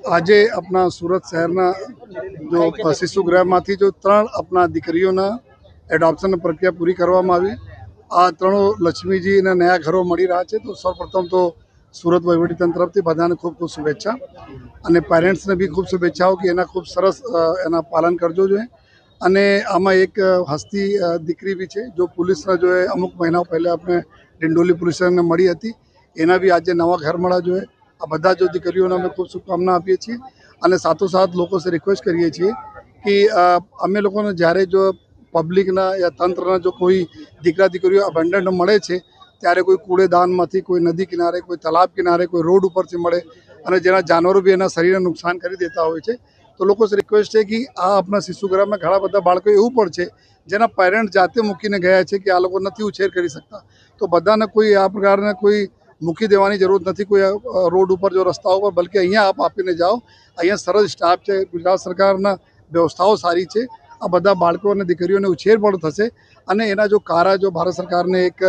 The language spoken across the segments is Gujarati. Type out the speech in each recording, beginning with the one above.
આજે अपना सूरत शहरना जो शिशुगृहમાંથી जो 3 अपना દીકરીઓના એડોપ્શન પ્રક્રિયા પૂરી કરવામાં આવી। આ ત્રણો લક્ષ્મીજીને નયા ઘરો મળી રહ્યા છે। તો સૌપ્રથમ તો સુરત વહીવટીતંત્ર તરફથી બધાને ખૂબ ખૂબ શુભેચ્છા અને પેરેન્ટ્સને બી ખૂબ શુભેચ્છાઓ કે એના ખૂબ સરસ એના પાલન કરજો જોઈએ। અને આમાં એક હસ્તી દીકરી બી છે જો પોલીસના જો અમુક મહિનાઓ પહેલાં આપણે ડિંડોલી પોલીસ સ્ટેશનને મળી હતી, એના બી આજે નવા ઘર મળ્યા જોઈએ। આ બધા જો દીકરીઓને અમે ખૂબ શુભકામના આપીએ છીએ અને સાથોસાથ લોકો સે રિક્વેસ્ટ કરીએ છીએ કે અમે લોકોને જ્યારે જો પબ્લિકના યા તંત્રના જો કોઈ દીકરા દીકરીઓ અબેન્ડન્ડ મળે છે ત્યારે કોઈ કૂડેદાનમાંથી, કોઈ નદી કિનારે, કોઈ તલાબ કિનારે, કોઈ રોડ ઉપરથી મળે અને જેના જાનવરો બી એના શરીરને નુકસાન કરી દેતા હોય છે। તો લોકો સે રિક્વેસ્ટ છે કે આ આપણા શિશુગૃહમાં ઘણા બધા બાળકો એવું પણ છે જેના પેરેન્ટ જાતે મૂકીને ગયા છે કે આ લોકો નથી ઉછેર કરી શકતા। તો બધાને કોઈ આ પ્રકારના કોઈ મૂકી દેવાની જરૂર નથી કોઈ રોડ ઉપર જો રસ્તાઓ પર, બલકે અહીંયા આપ આપીને જાઓ। અહીંયા સરસ સ્ટાફ છે, ગુજરાત સરકારના વ્યવસ્થાઓ સારી છે। આ બધા બાળકો અને દીકરીઓને ઉછેર પણ થશે અને એના જો કારા જો ભારત સરકારને એક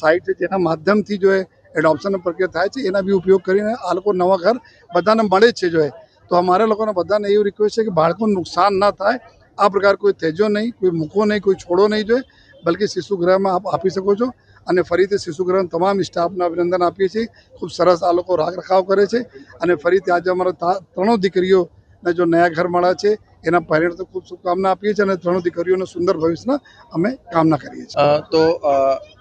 સાઇટ છે જેના માધ્યમથી જો એડોપ્શનની પ્રક્રિયા થાય છે એના બી ઉપયોગ કરીને આ લોકો નવા ઘર બધાને મળે જ છે જો તો અમારા લોકોને બધાને એવું રિક્વેસ્ટ છે કે બાળકોને નુકસાન ના થાય, આ પ્રકાર કોઈ તેજો નહીં, કોઈ મૂકો નહીં, કોઈ છોડો નહીં જોઈએ, બલકે શિશુગૃહમાં આપ આપી શકો છો। અને ફરીથી શિશુગૃહના તમામ સ્ટાફને અભિનંદન આપીએ છીએ। ખૂબ સરસ આ લોકો રાખ રખાવ કરે છે અને ફરીથી આજે અમારા ત્રણો દીકરીઓને જો નયા ઘર મળ્યા છે એના પેરેન્ટ્સને ખૂબ શુભકામના આપીએ છીએ અને ત્રણો દીકરીઓને સુંદર ભવિષ્યના અમે કામના કરીએ છીએ। તો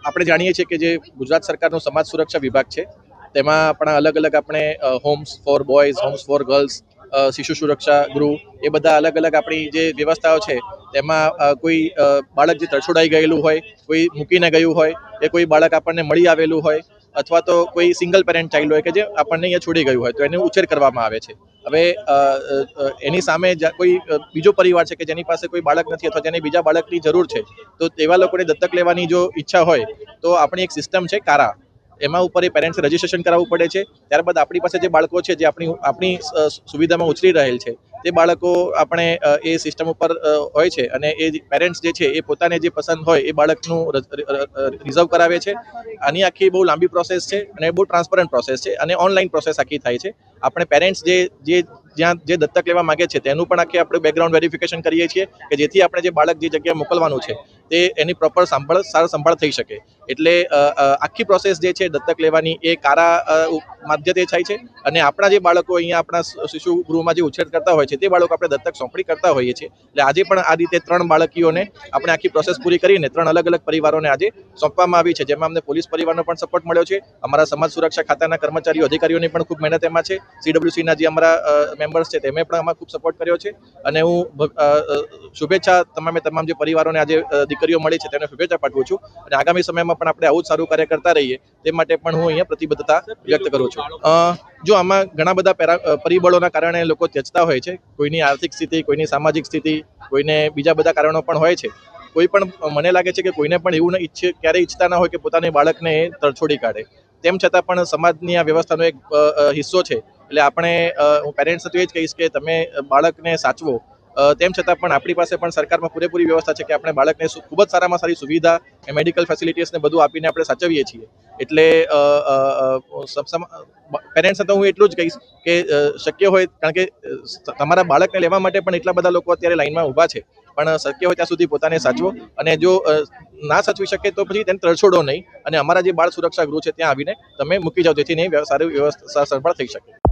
આપણે જાણીએ છીએ કે જે ગુજરાત સરકારનો સમાજ સુરક્ષા વિભાગ છે તેમાં આપણા અલગ અલગ આપણે homes for boys, homes for girls, શિશુ સુરક્ષા ગૃહ, એ બધા અલગ અલગ આપણી જે વ્યવસ્થાઓ છે તેમાં કોઈ બાળક જે તરછોડાઈ ગયેલું હોય, કોઈ મૂકીને ગયું હોય, કે કોઈ બાળક આપણને મળી આવેલું હોય અથવા તો કોઈ સિંગલ પેરેન્ટ ચાઇલ્ડ હોય કે જે આપણને અહીંયા છોડી ગયું હોય તો એને ઉછેર કરવામાં આવે છે। હવે એની સામે કોઈ બીજો પરિવાર છે કે જેની પાસે કોઈ બાળક નથી અથવા જેને બીજા બાળકની જરૂર છે તો તેવા લોકોને દત્તક લેવાની જો ઈચ્છા હોય તો આપણી એક સિસ્ટમ છે કારા, એમાં ઉપર એ પેરેન્ટ્સે રજીસ્ટ્રેશન કરાવવું પડે છે। ત્યારબાદ આપણી પાસે જે બાળકો છે જે આપણી સુવિધામાં ઉછરી રહેલ છે તે બાળકો આપણે એ સિસ્ટમ ઉપર હોય છે અને એ પેરેન્ટ્સ જે છે એ પોતાને જે પસંદ હોય એ બાળકનું રિઝર્વ કરાવે છે। આની આખી બહુ લાંબી પ્રોસેસ છે અને બહુ ટ્રાન્સપરન્ટ પ્રોસેસ છે અને ઓનલાઈન પ્રોસેસ આખી થાય છે। આપણે પેરેન્ટ્સ જ્યાં જે દત્તક લેવા માંગે છે તેનું પણ આખી આપણે બેકગ્રાઉન્ડ વેરિફિકેશન કરીએ છીએ કે જેથી આપણે જે બાળક જે જગ્યાએ મોકલવાનું છે તે એની પ્રોપર સંભાળ થઈ શકે। એટલે આખી પ્રોસેસ જે છે દત્તક લેવાની એ કારા માધ્યમથી થાય છે અને આપણા જે બાળકો અહીંયા આપણા શિશુ ગૃહમાં જે ઉછેર કરતા હોય છે તે બાળકો આપણે દત્તક સોંપણી કરતા હોઈએ છીએ। એટલે આજે પણ આ રીતે 3 બાળકીઓને આપણે આખી પ્રોસેસ પૂરી કરીને 3 અલગ અલગ પરિવારોને આજે સોંપવામાં આવી છે, જેમાં અમને પોલીસ પરિવારનો પણ સપોર્ટ મળ્યો છે, અમારા સમાજ સુરક્ષા ખાતાના કર્મચારીઓ અધિકારીઓની પણ ખૂબ મહેનત એમાં છે, CWCના જે અમારા મેમ્બર્સ છે તેમને પણ આમાં ખૂબ સપોર્ટ કર્યો છે। અને હું શુભેચ્છા તમામ જે પરિવારોને આજે દીકરીઓ મળી છે તેને શુભેચ્છા પાઠવું છું અને આગામી સમયમાં પણ આપણે આવું જ સારું કાર્ય કરતા રહીએ તે માટે પણ હું અહીંયા પ્રતિબદ્ધતા વ્યક્ત કરું છું। જો આમાં ઘણા બધા પરિબળોના કારણે લોકો ત્યજતા હોય છે, કોઈની આર્થિક સ્થિતિ, કોઈની સામાજિક સ્થિતિ, કોઈને બીજા બધા કારણો પણ હોય છે। કોઈ પણ મને લાગે છે કે કોઈને પણ એવું ક્યારેય ઈચ્છતા ના હોય કે પોતાની બાળકને તરછોડી કાઢે, તેમ છતાં પણ સમાજની આ વ્યવસ્થાનો એક હિસ્સો છે। એટલે આપણે હું પેરેન્ટ્સને તો એ જ કહીશ કે તમે બાળકને સાચવો। તેમ છતાં પણ આપણી પાસે પણ સરકારમાં પૂરેપૂરી વ્યવસ્થા છે કે આપણે બાળકને ખૂબ જ સારામાં સારી સુવિધા, મેડિકલ ફેસિલિટીઝને બધું આપીને આપણે સાચવીએ છીએ। એટલે પેરેન્ટ્સને તો હું એટલું જ કહીશ કે શક્ય હોય, કારણ કે તમારા બાળકને લેવા માટે પણ એટલા બધા લોકો અત્યારે લાઈનમાં ઊભા છે, પણ શક્ય હોય ત્યાં સુધી પોતાને સાચવો અને જો ના સાચવી શકે તો પછી તેને તરછોડો નહીં અને અમારા જે બાળ સુરક્ષા ગૃહ છે ત્યાં આવીને તમે મૂકી જાઓ જેથી સારી વ્યવસ્થા સંભાળ થઈ શકે।